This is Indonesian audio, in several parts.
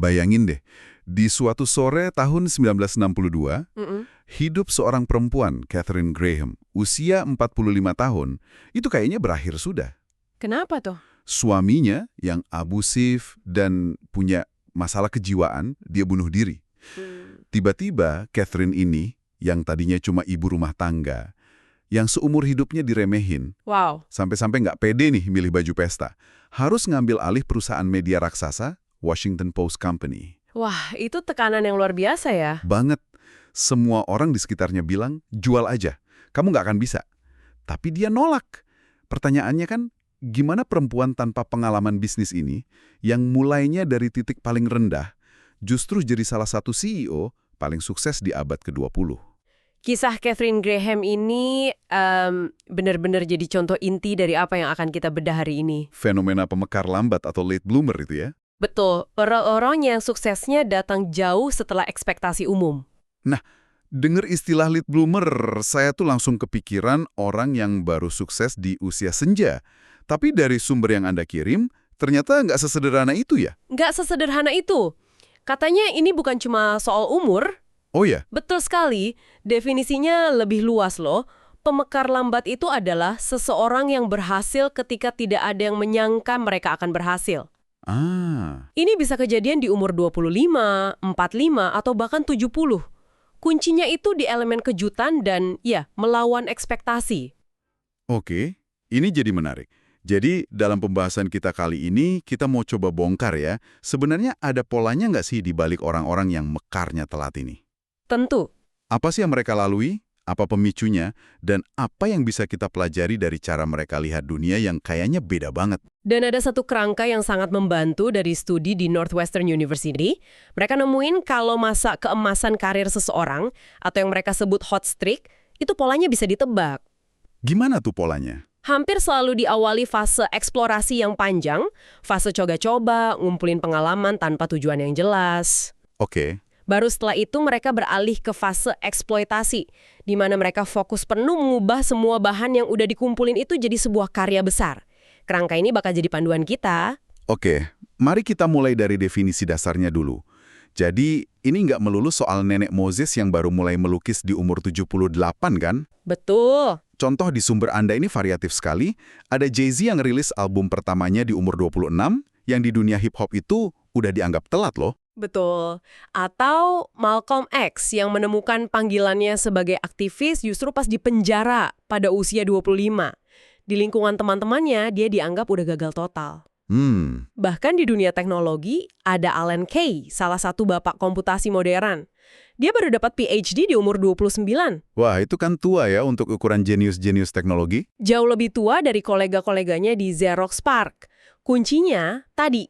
Bayangin deh, di suatu sore tahun 1962, hidup seorang perempuan, Katharine Graham, usia 45 tahun, itu kayaknya berakhir sudah. Kenapa tuh? Suaminya yang abusif dan punya masalah kejiwaan, dia bunuh diri. Tiba-tiba, Katharine ini, yang tadinya cuma ibu rumah tangga, yang seumur hidupnya diremehin, Wow. sampai-sampai nggak pede nih milih baju pesta, harus ngambil alih perusahaan media raksasa, Washington Post Company. Wah, itu tekanan yang luar biasa ya. Banget. Semua orang di sekitarnya bilang, jual aja, kamu nggak akan bisa. Tapi dia nolak. Pertanyaannya kan, gimana perempuan tanpa pengalaman bisnis ini, yang mulainya dari titik paling rendah, justru jadi salah satu CEO paling sukses di abad ke-20. Kisah Katharine Graham ini benar-benar jadi contoh inti dari apa yang akan kita bedah hari ini. Fenomena pemekar lambat atau late bloomer itu ya. Betul, orang-orang yang suksesnya datang jauh setelah ekspektasi umum. Nah, dengar istilah late bloomer, saya tuh langsung kepikiran orang yang baru sukses di usia senja. Tapi dari sumber yang Anda kirim, ternyata nggak sesederhana itu ya? Nggak sesederhana itu. Katanya ini bukan cuma soal umur. Oh ya? Betul sekali, definisinya lebih luas loh. Pemekar lambat itu adalah seseorang yang berhasil ketika tidak ada yang menyangka mereka akan berhasil. Ini bisa kejadian di umur 25, 45, atau bahkan 70. Kuncinya itu di elemen kejutan dan, ya, melawan ekspektasi. Oke, ini jadi menarik. Jadi, dalam pembahasan kita kali ini, kita mau coba bongkar ya, sebenarnya ada polanya nggak sih di balik orang-orang yang mekarnya telat ini? Tentu. Apa sih yang mereka lalui? Apa pemicunya? Dan apa yang bisa kita pelajari dari cara mereka lihat dunia yang kayaknya beda banget? Dan ada satu kerangka yang sangat membantu dari studi di Northwestern University. Mereka nemuin kalau masa keemasan karir seseorang, atau yang mereka sebut hot streak, itu polanya bisa ditebak. Gimana tuh polanya? Hampir selalu diawali fase eksplorasi yang panjang, fase coba-coba, ngumpulin pengalaman tanpa tujuan yang jelas. Oke. Baru setelah itu mereka beralih ke fase eksploitasi, di mana mereka fokus penuh mengubah semua bahan yang udah dikumpulin itu jadi sebuah karya besar. Kerangka ini bakal jadi panduan kita. Oke, mari kita mulai dari definisi dasarnya dulu. Jadi, ini nggak melulu soal nenek Moses yang baru mulai melukis di umur 78 kan? Betul. Contoh di sumber Anda ini variatif sekali. Ada Jay-Z yang rilis album pertamanya di umur 26, yang di dunia hip-hop itu udah dianggap telat loh. Betul. Atau Malcolm X yang menemukan panggilannya sebagai aktivis justru pas di penjara pada usia 25. Di lingkungan teman-temannya, dia dianggap udah gagal total. Bahkan di dunia teknologi, ada Alan Kay, salah satu bapak komputasi modern. Dia baru dapat PhD di umur 29. Wah, itu kan tua ya untuk ukuran jenius-jenius teknologi. Jauh lebih tua dari kolega-koleganya di Xerox PARC. Kuncinya, tadi,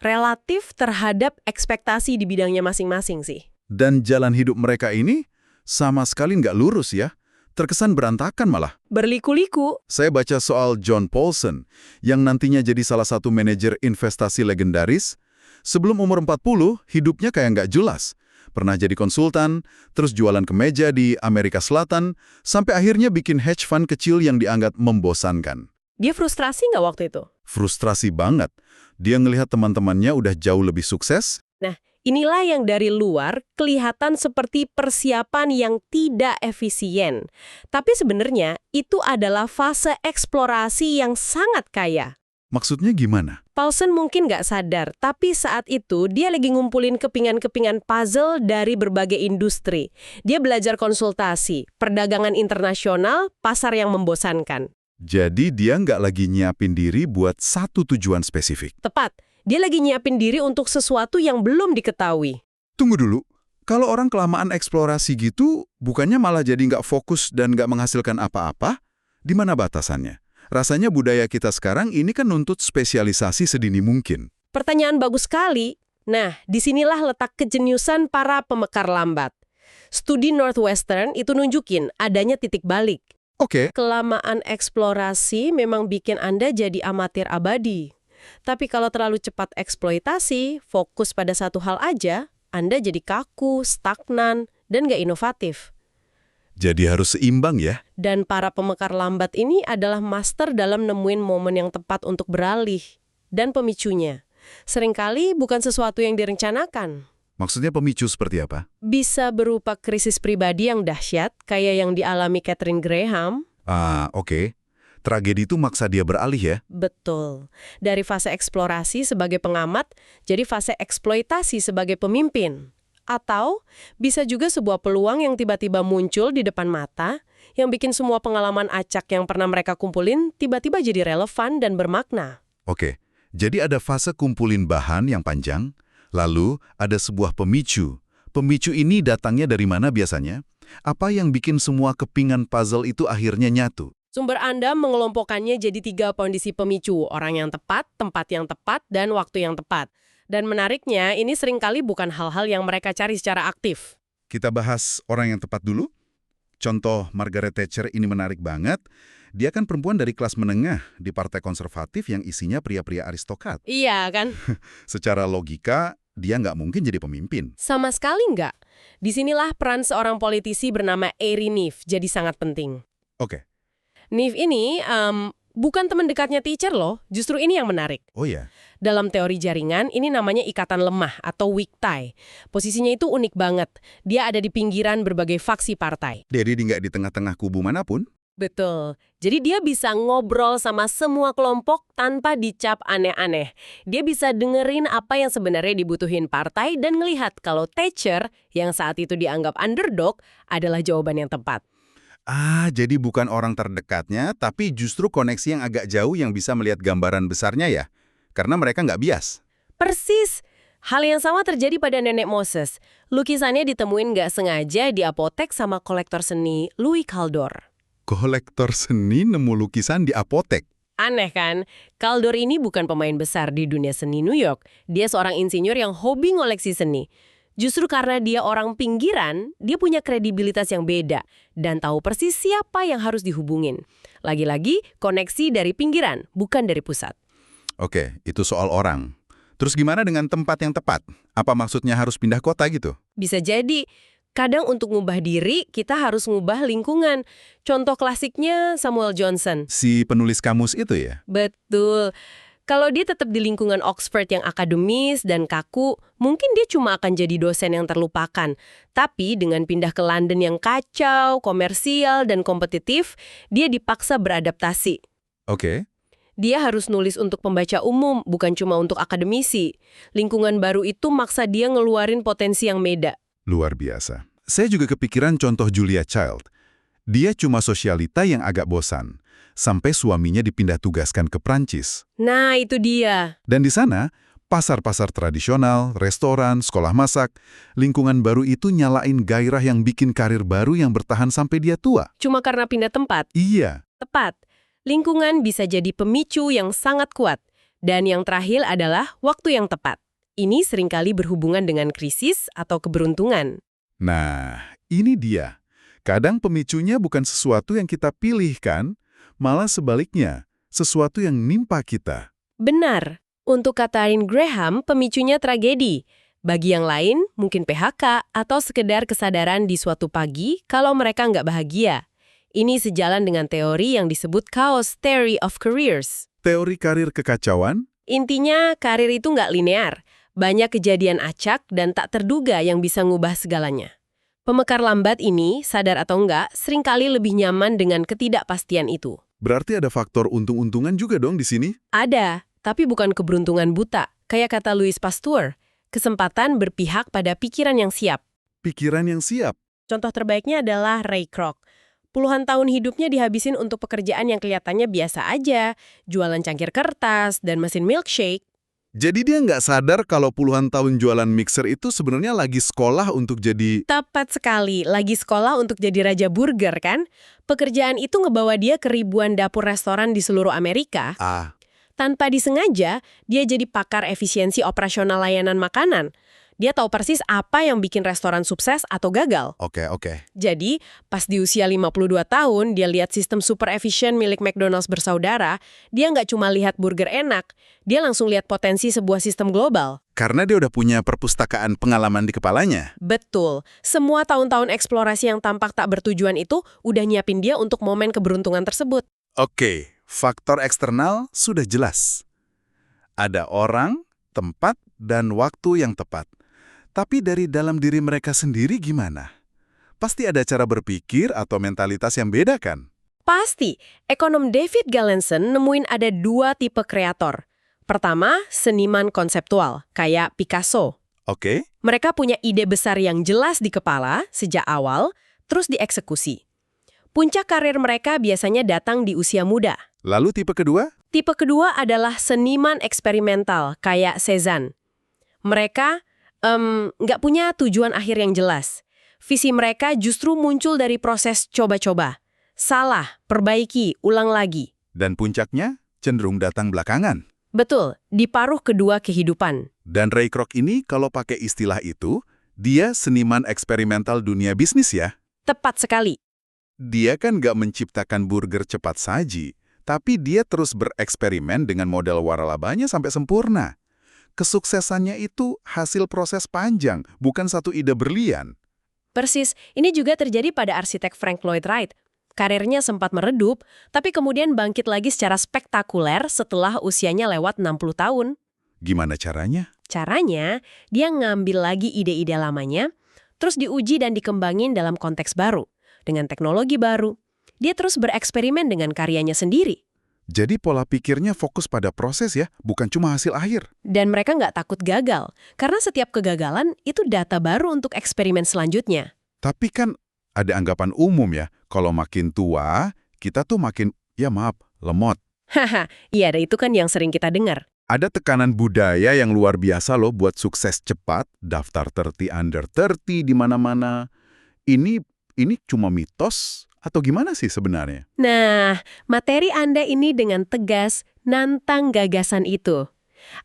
relatif terhadap ekspektasi di bidangnya masing-masing sih. Dan jalan hidup mereka ini sama sekali nggak lurus ya. Terkesan berantakan malah. Berliku-liku. Saya baca soal John Paulson, yang nantinya jadi salah satu manajer investasi legendaris. Sebelum umur 40, hidupnya kayak nggak jelas. Pernah jadi konsultan, terus jualan kemeja di Amerika Selatan, sampai akhirnya bikin hedge fund kecil yang dianggap membosankan. Dia frustrasi nggak waktu itu? Frustrasi banget. Dia ngelihat teman-temannya udah jauh lebih sukses. Nah, inilah yang dari luar kelihatan seperti persiapan yang tidak efisien. Tapi sebenarnya itu adalah fase eksplorasi yang sangat kaya. Maksudnya gimana? Paulson mungkin nggak sadar, tapi saat itu dia lagi ngumpulin kepingan-kepingan puzzle dari berbagai industri. Dia belajar konsultasi, perdagangan internasional, pasar yang membosankan. Jadi dia nggak lagi nyiapin diri buat satu tujuan spesifik. Tepat, dia lagi nyiapin diri untuk sesuatu yang belum diketahui. Tunggu dulu, kalau orang kelamaan eksplorasi gitu, bukannya malah jadi nggak fokus dan nggak menghasilkan apa-apa? Di mana batasannya? Rasanya budaya kita sekarang ini kan nuntut spesialisasi sedini mungkin. Pertanyaan bagus sekali. Nah, disinilah letak kejeniusan para pemekar lambat. Studi Northwestern itu nunjukin adanya titik balik. Oke. Kelamaan eksplorasi memang bikin Anda jadi amatir abadi. Tapi kalau terlalu cepat eksploitasi, fokus pada satu hal aja, Anda jadi kaku, stagnan, dan nggak inovatif. Jadi harus seimbang ya? Dan para pemekar lambat ini adalah master dalam nemuin momen yang tepat untuk beralih. Dan pemicunya. Seringkali bukan sesuatu yang direncanakan. Maksudnya pemicu seperti apa? Bisa berupa krisis pribadi yang dahsyat, kayak yang dialami Katharine Graham. Oke. Tragedi itu maksa dia beralih ya? Betul. Dari fase eksplorasi sebagai pengamat, jadi fase eksploitasi sebagai pemimpin. Atau bisa juga sebuah peluang yang tiba-tiba muncul di depan mata, yang bikin semua pengalaman acak yang pernah mereka kumpulin tiba-tiba jadi relevan dan bermakna. Oke. Jadi ada fase kumpulin bahan yang panjang, lalu ada sebuah pemicu. Pemicu ini datangnya dari mana biasanya? Apa yang bikin semua kepingan puzzle itu akhirnya nyatu? Sumber Anda mengelompokkannya jadi 3 kondisi pemicu, orang yang tepat, tempat yang tepat, dan waktu yang tepat. Dan menariknya, ini seringkali bukan hal-hal yang mereka cari secara aktif. Kita bahas orang yang tepat dulu. Contoh Margaret Thatcher ini menarik banget. Dia kan perempuan dari kelas menengah di partai konservatif yang isinya pria-pria aristokrat. Iya kan? Secara logika, dia nggak mungkin jadi pemimpin. Sama sekali nggak. Disinilah peran seorang politisi bernama Erie Neave jadi sangat penting. Oke. Neave ini bukan teman dekatnya Thatcher loh, justru ini yang menarik. Oh ya. Dalam teori jaringan, ini namanya ikatan lemah atau weak tie. Posisinya itu unik banget. Dia ada di pinggiran berbagai faksi partai. Jadi dia nggak di tengah-tengah kubu manapun. Betul. Jadi dia bisa ngobrol sama semua kelompok tanpa dicap aneh-aneh. Dia bisa dengerin apa yang sebenarnya dibutuhin partai dan ngelihat kalau Thatcher, yang saat itu dianggap underdog, adalah jawaban yang tepat. Jadi bukan orang terdekatnya, tapi justru koneksi yang agak jauh yang bisa melihat gambaran besarnya ya? Karena mereka nggak bias. Persis. Hal yang sama terjadi pada Nenek Moses. Lukisannya ditemuin nggak sengaja di apotek sama kolektor seni Louis Caldor. Kolektor seni nemu lukisan di apotek. Aneh kan? Caldor ini bukan pemain besar di dunia seni New York. Dia seorang insinyur yang hobi ngoleksi seni. Justru karena dia orang pinggiran, dia punya kredibilitas yang beda dan tahu persis siapa yang harus dihubungin. Lagi-lagi, koneksi dari pinggiran, bukan dari pusat. Oke, itu soal orang. Terus gimana dengan tempat yang tepat? Apa maksudnya harus pindah kota gitu? Bisa jadi, kadang untuk ngubah diri, kita harus ngubah lingkungan. Contoh klasiknya Samuel Johnson. Si penulis kamus itu ya? Betul. Kalau dia tetap di lingkungan Oxford yang akademis dan kaku, mungkin dia cuma akan jadi dosen yang terlupakan. Tapi dengan pindah ke London yang kacau, komersial, dan kompetitif, dia dipaksa beradaptasi. Oke. Dia harus nulis untuk pembaca umum, bukan cuma untuk akademisi. Lingkungan baru itu maksa dia ngeluarin potensi yang beda. Luar biasa. Saya juga kepikiran contoh Julia Child. Dia cuma sosialita yang agak bosan. Sampai suaminya dipindah tugaskan ke Prancis. Nah, itu dia. Dan di sana, pasar-pasar tradisional, restoran, sekolah masak, lingkungan baru itu nyalain gairah yang bikin karir baru yang bertahan sampai dia tua. Cuma karena pindah tempat. Iya. Tepat. Lingkungan bisa jadi pemicu yang sangat kuat. Dan yang terakhir adalah waktu yang tepat. Ini seringkali berhubungan dengan krisis atau keberuntungan. Nah, ini dia. Kadang pemicunya bukan sesuatu yang kita pilih kan? Malah sebaliknya, sesuatu yang nimpa kita. Benar. Untuk Katharine Graham, pemicunya tragedi. Bagi yang lain, mungkin PHK atau sekedar kesadaran di suatu pagi kalau mereka nggak bahagia. Ini sejalan dengan teori yang disebut Chaos Theory of Careers. Teori karir kekacauan? Intinya, karir itu nggak linear. Banyak kejadian acak dan tak terduga yang bisa ngubah segalanya. Pemekar lambat ini, sadar atau enggak, seringkali lebih nyaman dengan ketidakpastian itu. Berarti ada faktor untung-untungan juga dong di sini? Ada, tapi bukan keberuntungan buta. Kayak kata Louis Pasteur, kesempatan berpihak pada pikiran yang siap. Pikiran yang siap. Contoh terbaiknya adalah Ray Kroc. Puluhan tahun hidupnya dihabisin untuk pekerjaan yang kelihatannya biasa aja, jualan cangkir kertas dan mesin milkshake. Jadi dia nggak sadar kalau puluhan tahun jualan mixer itu sebenarnya lagi sekolah untuk jadi... Tepat sekali, lagi sekolah untuk jadi raja burger kan? Pekerjaan itu ngebawa dia ke ribuan dapur restoran di seluruh Amerika. Tanpa disengaja, dia jadi pakar efisiensi operasional layanan makanan. Dia tahu persis apa yang bikin restoran sukses atau gagal. Oke. Jadi, pas di usia 52 tahun, dia lihat sistem super efisien milik McDonald's bersaudara, dia nggak cuma lihat burger enak, dia langsung lihat potensi sebuah sistem global. Karena dia udah punya perpustakaan pengalaman di kepalanya. Betul. Semua tahun-tahun eksplorasi yang tampak tak bertujuan itu udah nyiapin dia untuk momen keberuntungan tersebut. Oke, faktor eksternal sudah jelas. Ada orang, tempat, dan waktu yang tepat. Tapi dari dalam diri mereka sendiri gimana? Pasti ada cara berpikir atau mentalitas yang beda kan? Pasti, ekonom David Galenson nemuin ada 2 tipe kreator. Pertama, seniman konseptual, kayak Picasso. Oke, Mereka punya ide besar yang jelas di kepala sejak awal, terus dieksekusi. Puncak karir mereka biasanya datang di usia muda. lalu tipe kedua? Tipe kedua adalah seniman eksperimental, kayak Cézanne. Mereka nggak punya tujuan akhir yang jelas. Visi mereka justru muncul dari proses coba-coba. Salah, perbaiki, ulang lagi. Dan puncaknya cenderung datang belakangan. Betul, di paruh kedua kehidupan. Dan Ray Kroc ini kalau pakai istilah itu, dia seniman eksperimental dunia bisnis ya. Tepat sekali. Dia kan nggak menciptakan burger cepat saji, tapi dia terus bereksperimen dengan model waralabanya sampai sempurna. Kesuksesannya itu hasil proses panjang, bukan satu ide berlian. Persis, ini juga terjadi pada arsitek Frank Lloyd Wright. Karirnya sempat meredup, tapi kemudian bangkit lagi secara spektakuler setelah usianya lewat 60 tahun. Gimana caranya? Caranya, dia ngambil lagi ide-ide lamanya, terus diuji dan dikembangin dalam konteks baru, dengan teknologi baru. Dia terus bereksperimen dengan karyanya sendiri. Jadi pola pikirnya fokus pada proses ya, bukan cuma hasil akhir. Dan mereka nggak takut gagal, karena setiap kegagalan itu data baru untuk eksperimen selanjutnya. Tapi kan ada anggapan umum ya, kalau makin tua, kita tuh makin, ya maaf, lemot. Haha, iya itu kan yang sering kita dengar. Ada tekanan budaya yang luar biasa loh buat sukses cepat, daftar 30 under 30 di mana-mana. Ini cuma mitos atau gimana sih sebenarnya? Nah, materi Anda ini dengan tegas nantang gagasan itu.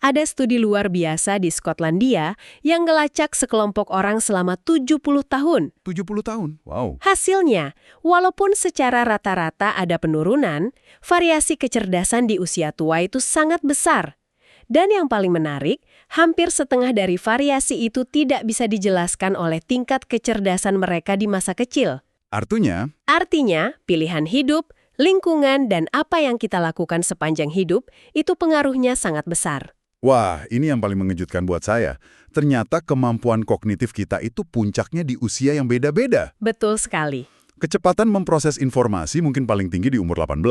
Ada studi luar biasa di Skotlandia yang ngelacak sekelompok orang selama 70 tahun. 70 tahun? Wow. Hasilnya, walaupun secara rata-rata ada penurunan, variasi kecerdasan di usia tua itu sangat besar. Dan yang paling menarik, hampir setengah dari variasi itu tidak bisa dijelaskan oleh tingkat kecerdasan mereka di masa kecil. Artinya, pilihan hidup, lingkungan, dan apa yang kita lakukan sepanjang hidup, itu pengaruhnya sangat besar. Wah, ini yang paling mengejutkan buat saya. Ternyata kemampuan kognitif kita itu puncaknya di usia yang beda-beda. Betul sekali. Kecepatan memproses informasi mungkin paling tinggi di umur 18.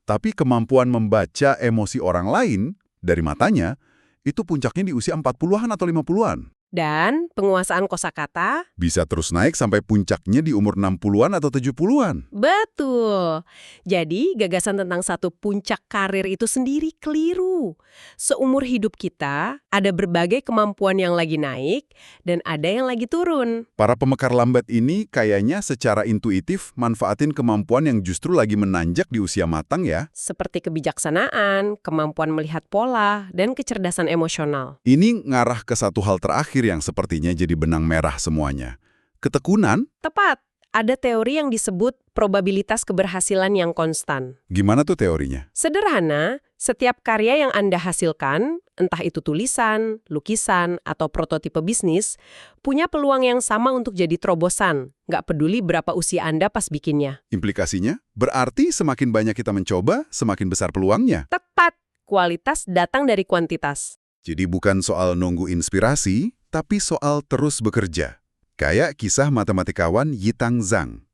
Tapi kemampuan membaca emosi orang lain dari matanya, itu puncaknya di usia 40-an atau 50-an. Dan penguasaan kosakata? Bisa terus naik sampai puncaknya di umur 60-an atau 70-an. Betul. Jadi, gagasan tentang satu puncak karir itu sendiri keliru. Seumur hidup kita, ada berbagai kemampuan yang lagi naik, dan ada yang lagi turun. Para pemekar lambat ini kayaknya secara intuitif manfaatin kemampuan yang justru lagi menanjak di usia matang ya. Seperti kebijaksanaan, kemampuan melihat pola, dan kecerdasan emosional. Ini ngarah ke satu hal terakhir yang sepertinya jadi benang merah semuanya. Ketekunan? Tepat. Ada teori yang disebut probabilitas keberhasilan yang konstan. Gimana tuh teorinya? Sederhana, setiap karya yang Anda hasilkan, entah itu tulisan, lukisan, atau prototipe bisnis, punya peluang yang sama untuk jadi terobosan. Nggak peduli berapa usia Anda pas bikinnya. Implikasinya? Berarti semakin banyak kita mencoba, semakin besar peluangnya. Tepat. Kualitas datang dari kuantitas. Jadi bukan soal nunggu inspirasi, tapi soal terus bekerja. Kayak kisah matematikawan Yitang Zhang.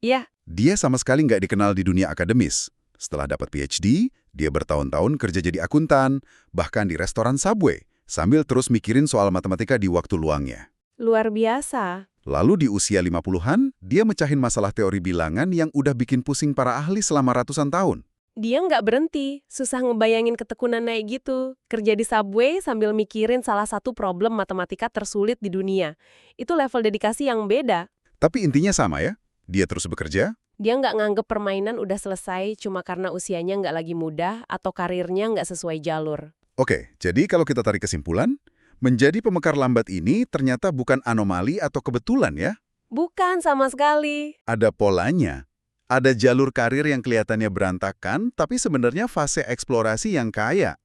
Ya. Dia sama sekali nggak dikenal di dunia akademis. Setelah dapat PhD, dia bertahun-tahun kerja jadi akuntan, bahkan di restoran Subway, sambil terus mikirin soal matematika di waktu luangnya. Luar biasa. Lalu di usia 50-an, dia mecahin masalah teori bilangan yang udah bikin pusing para ahli selama ratusan tahun. Dia nggak berhenti, susah ngebayangin ketekunan naik gitu. Kerja di Subway sambil mikirin salah satu problem matematika tersulit di dunia. Itu level dedikasi yang beda. Tapi intinya sama ya, dia terus bekerja. Dia nggak nganggep permainan udah selesai cuma karena usianya nggak lagi muda atau karirnya nggak sesuai jalur. Oke, jadi kalau kita tarik kesimpulan, menjadi pemekar lambat ini ternyata bukan anomali atau kebetulan ya. Bukan sama sekali. Ada polanya. Ada jalur karir yang kelihatannya berantakan, tapi sebenarnya fase eksplorasi yang kaya.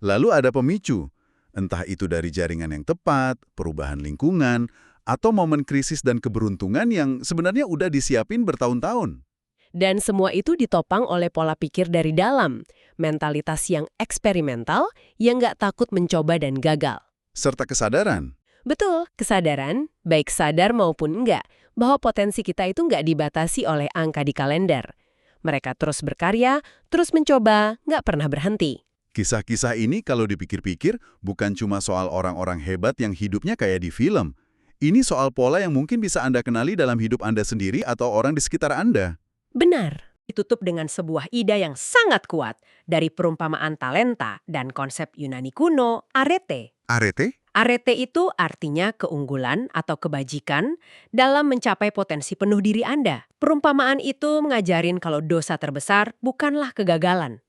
Lalu ada pemicu, entah itu dari jaringan yang tepat, perubahan lingkungan, atau momen krisis dan keberuntungan yang sebenarnya udah disiapin bertahun-tahun. Dan semua itu ditopang oleh pola pikir dari dalam, mentalitas yang eksperimental, yang nggak takut mencoba dan gagal. Serta kesadaran. Betul, kesadaran, baik sadar maupun enggak, bahwa potensi kita itu nggak dibatasi oleh angka di kalender. Mereka terus berkarya, terus mencoba, nggak pernah berhenti. Kisah-kisah ini kalau dipikir-pikir bukan cuma soal orang-orang hebat yang hidupnya kayak di film. Ini soal pola yang mungkin bisa Anda kenali dalam hidup Anda sendiri atau orang di sekitar Anda. Benar. Ditutup dengan sebuah ide yang sangat kuat dari perumpamaan talenta dan konsep Yunani kuno, arete. Arete? Arete itu artinya keunggulan atau kebajikan dalam mencapai potensi penuh diri Anda. Perumpamaan itu mengajarin kalau dosa terbesar bukanlah kegagalan,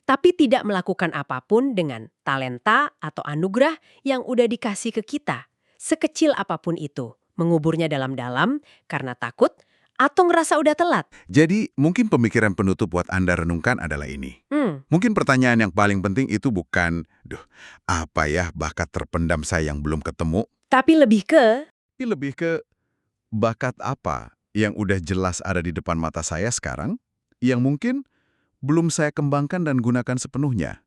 tapi tidak melakukan apapun dengan talenta atau anugerah yang udah dikasih ke kita. Sekecil apapun itu, menguburnya dalam-dalam karena takut atau ngerasa udah telat. Jadi, mungkin pemikiran penutup buat Anda renungkan adalah ini. Mungkin pertanyaan yang paling penting itu bukan, apa ya bakat terpendam saya yang belum ketemu? Tapi lebih ke, Bakat apa yang udah jelas ada di depan mata saya sekarang, yang mungkin belum saya kembangkan dan gunakan sepenuhnya?